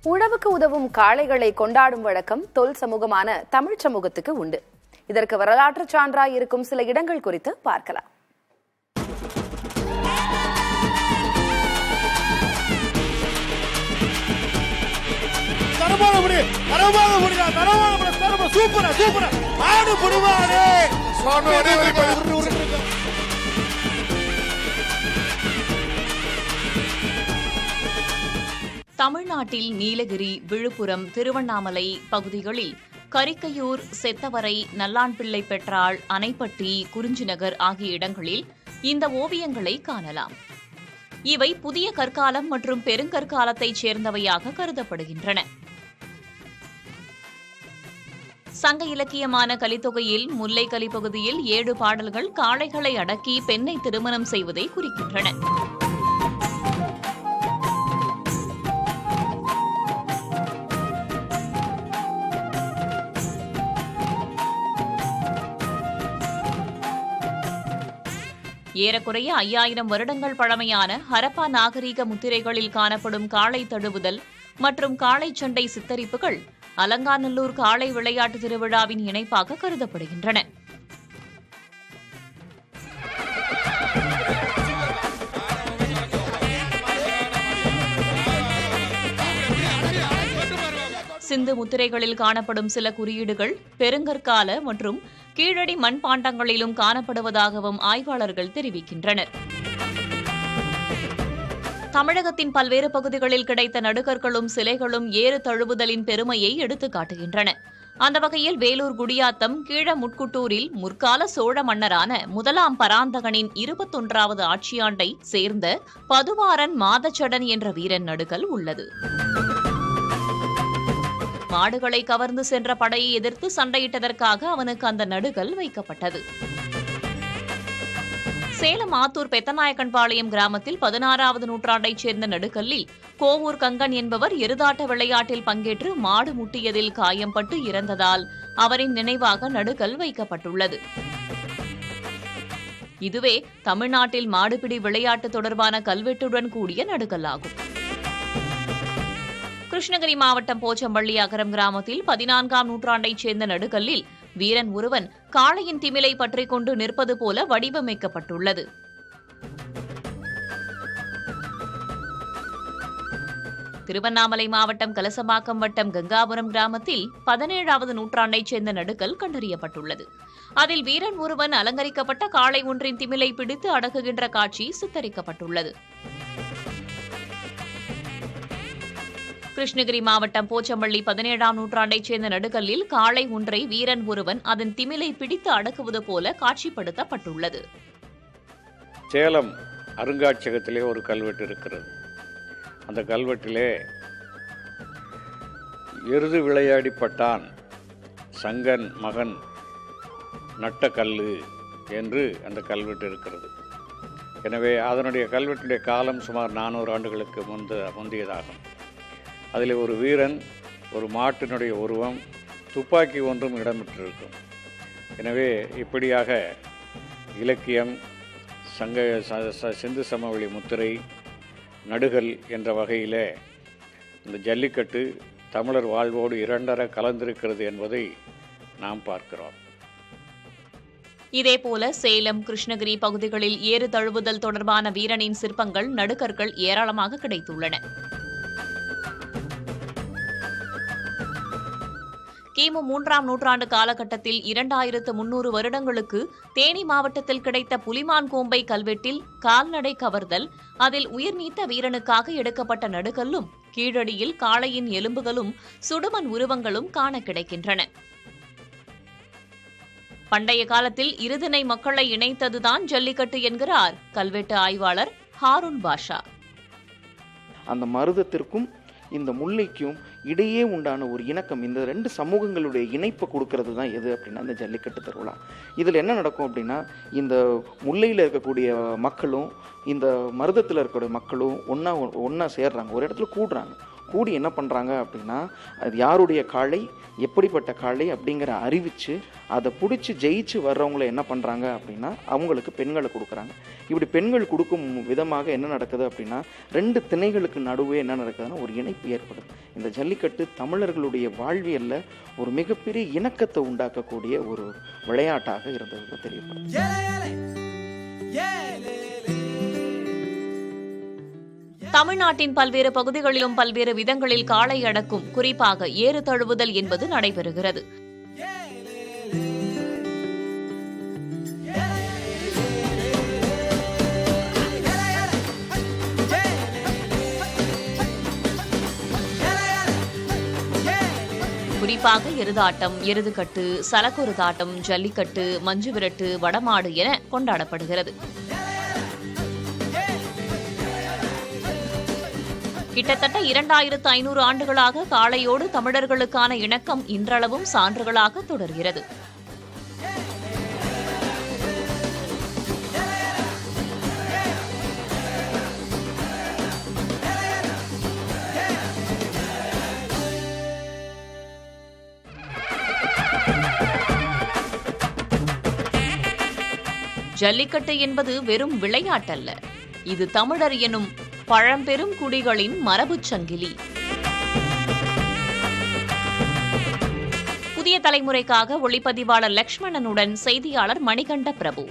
உணவுக்கு உதவும் காளைகளை கொண்டாடும் வழக்கம் தொல் சமூகமான தமிழ் சமூகத்துக்கு உண்டு. இதற்கு வரலாற்று சான்றாய் இருக்கும் சில இடங்கள் குறித்து பார்க்கலாம். தமிழ்நாட்டில் நீலகிரி, விழுப்புரம், திருவண்ணாமலை பகுதிகளில் கரிக்கையூர், செத்தவரை, நல்லான்பிள்ளை பெற்றாள், அணைப்பட்டி, குறிஞ்சிநகர் ஆகிய இடங்களில் இந்த ஓவியங்களை காணலாம். இவை புதிய கற்காலம் மற்றும் பெருங்கற்காலத்தைச் சேர்ந்தவையாக கருதப்படுகின்றன. சங்க இலக்கியமான கலித்தொகையில் முல்லைக்கலி பகுதியில் 7 பாடல்கள் காளைகளை அடக்கி பெண்ணை திருமணம் செய்வதை குறிக்கின்றன. ஏறக்குறைய 5000 வருடங்கள் பழமையான ஹரப்பா நாகரீக முத்திரைகளில் காணப்படும் காளை தழுவுதல் மற்றும் காளை சண்டை சித்தரிப்புகள் அலங்காநல்லூர் காளை விளையாட்டு திருவிழாவின் இணைப்பாக கருதப்படுகின்றன. சிந்து முத்திரைகளில் காணப்படும் சில குறியீடுகள் பெருங்கற்கால மற்றும் கீழடி மண்பாண்டங்களிலும் காணப்படுவதாகவும் ஆய்வாளர்கள் தெரிவிக்கின்றனர். தமிழகத்தின் பல்வேறு பகுதிகளில் கிடைத்த நடுகற்களும் சிலைகளும் ஏறு தழுவுதலின் பெருமையை எடுத்துக் காட்டுகின்றன. அந்த வகையில் வேலூர் குடியாத்தம் கீழமுட்குட்டூரில் முற்கால சோழ மன்னரான முதலாம் பராந்தகனின் 21வது ஆட்சியாண்டை சேர்ந்த பதுவாரன் மாதச்சடன் என்ற வீரன் நடுகல் உள்ளது. மாடுகளை கவர்ந்து சென்ற படையை எதிர்த்து சண்டையிட்டதற்காக அவனுக்கு அந்த நடுகல் வைக்கப்பட்டது. சேலம் ஆத்தூர் பெத்தநாயக்கன்பாளையம் கிராமத்தில் 16வது நூற்றாண்டைச் சேர்ந்த நடுகல்லில் கோவூர் கங்கன் என்பவர் எருதாட்ட விளையாட்டில் பங்கேற்று மாடு முட்டியதில் காயம்பட்டு இறந்ததால் அவரின் நினைவாக நடுகல் வைக்கப்பட்டுள்ளது. இதுவே தமிழ்நாட்டில் மாடுபிடி விளையாட்டு தொடர்பான கல்வெட்டுடன் கூடிய நடுகல்லாகும். கிருஷ்ணகிரி மாவட்டம் போச்சம்பள்ளி அகரம் கிராமத்தில் 14ஆம் நூற்றாண்டைச் சேர்ந்த நடுகல்லில் வீரன் ஒருவன் காளையின் திமிலை பற்றிக் கொண்டு நிற்பது போல வடிவமைக்கப்பட்டுள்ளது. திருவண்ணாமலை மாவட்டம் கலசபாக்கம் வட்டம் கங்காபுரம் கிராமத்தில் 17வது நூற்றாண்டைச் சேர்ந்த நடுகல் கண்டறியப்பட்டுள்ளது. அதில் வீரன் ஒருவன் அலங்கரிக்கப்பட்ட காளை ஒன்றின் திமிலை பிடித்து அடக்குகின்ற காட்சி சித்தரிக்கப்பட்டுள்ளது. கிருஷ்ணகிரி மாவட்டம் போச்சம்பள்ளி 17ஆம் நூற்றாண்டைச் சேர்ந்த நடுகல்லில் காளை ஒன்றை வீரன் ஒருவன் அதன் திமிலை பிடித்து அடக்குவது போல காட்சிப்படுத்தப்பட்டுள்ளது. சேலம் அருங்காட்சியகத்திலே ஒரு கல்வெட்டு இருக்கிறது. அந்த கல்வெட்டிலே எருது விளையாடிப்பட்டான் சங்கன் மகன் நட்ட கல்லு என்று அந்த கல்வெட்டு இருக்கிறது. எனவே அதனுடைய கல்வெட்டுடைய காலம் சுமார் 400 ஆண்டுகளுக்கு முந்தையதாகும். அதில் ஒரு வீரன், ஒரு மாட்டினுடைய உருவம், துப்பாக்கி ஒன்றும் இடம்பெற்றிருக்கும். எனவே இப்படியாக இலக்கியம், சிந்து சமவெளி முத்திரை, நடுகல் என்ற வகையில் இந்த ஜல்லிக்கட்டு தமிழர் வாழ்வோடு இரண்டர கலந்திருக்கிறது என்பதை நாம் பார்க்கிறோம். இதேபோல சேலம், கிருஷ்ணகிரி பகுதிகளில் ஏறு தழுவுதல் தொடர்பான வீரனின் சிற்பங்கள், நடுகற்கள் ஏராளமாக கிடைத்துள்ளன. கிமு 3ஆம் நூற்றாண்டு காலகட்டத்தில் 2300 வருடங்களுக்கு தேனி மாவட்டத்தில் கிடைத்த புலிமான் கோம்பை கல்வெட்டில் கால்நடை கவர்தல், அதில் உயிர் நீத்த வீரனுக்காக எடுக்கப்பட்ட நடுகல்லும், கீழடியில் காளையின் எலும்புகளும் சுடுமண் உருவங்களும் காண கிடைக்கின்றன. பண்டைய காலத்தில் இருதிணை மக்களை இணைத்ததுதான் ஜல்லிக்கட்டு என்கிறார் கல்வெட்டு ஆய்வாளர் ஹாரூன் பாஷா. அந்த மருதத்திற்கும் இந்த முல்லைக்கும் இடையே உண்டான ஒரு இணக்கம், இந்த 2 சமூகங்களுடைய இணைப்பை கொடுக்கறது தான் எது அப்படின்னா இந்த ஜல்லிக்கட்டு திருவிழா. இதில் என்ன நடக்கும் அப்படின்னா, இந்த முல்லையில் இருக்கக்கூடிய மக்களும் இந்த மருதத்தில் இருக்கக்கூடிய மக்களும் ஒன்றா சேர்றாங்க, ஒரு இடத்துல கூடுறாங்க. கூடி என்ன பண்ணுறாங்க அப்படின்னா அது யாருடைய காளை, எப்படிப்பட்ட காளை அப்படிங்கிற அறிவித்து அதை பிடிச்சி ஜெயிச்சு வர்றவங்கள என்ன பண்ணுறாங்க அப்படின்னா அவங்களுக்கு பெண்களை கொடுக்குறாங்க. இப்படி பெண்கள் கொடுக்கும் விதமாக என்ன நடக்குது அப்படின்னா 2 திணைகளுக்கு நடுவே என்ன நடக்குதுன்னா ஒரு இணைப்பு ஏற்படுது. இந்த ஜல்லிக்கட்டு தமிழர்களுடைய வாழ்வியலில் ஒரு மிகப்பெரிய இணக்கத்தை உண்டாக்கக்கூடிய ஒரு விளையாட்டாக இருந்தது தெரியப்படுது. தமிழ்நாட்டின் பல்வேறு பகுதிகளிலும் பல்வேறு விதங்களில் காளை அடக்கும், குறிப்பாக ஏறு தழுவுதல் என்பது நடைபெறுகிறது. குறிப்பாக எருதாட்டம், எருதுகட்டு, சலக்குருதாட்டம், ஜல்லிக்கட்டு, மஞ்சு விரட்டு, வடமாடு என கொண்டாடப்படுகிறது. கிட்டத்தட்ட 2500 ஆண்டுகளாக காளையோடு தமிழர்களுக்கான இணக்கம் இன்றளவும் சான்றுகளாக தொடர்கிறது. ஜல்லிக்கட்டு என்பது வெறும் விளையாட்டல்ல, இது தமிழர் எனும் பழம்பெரும் குடிகளின் மரபுச் சங்கிலி. புதிய தலைமுறைக்காக ஒளிப்பதிவாளர் லட்சுமணனுடன் செய்தியாளர் மணிகண்ட பிரபு.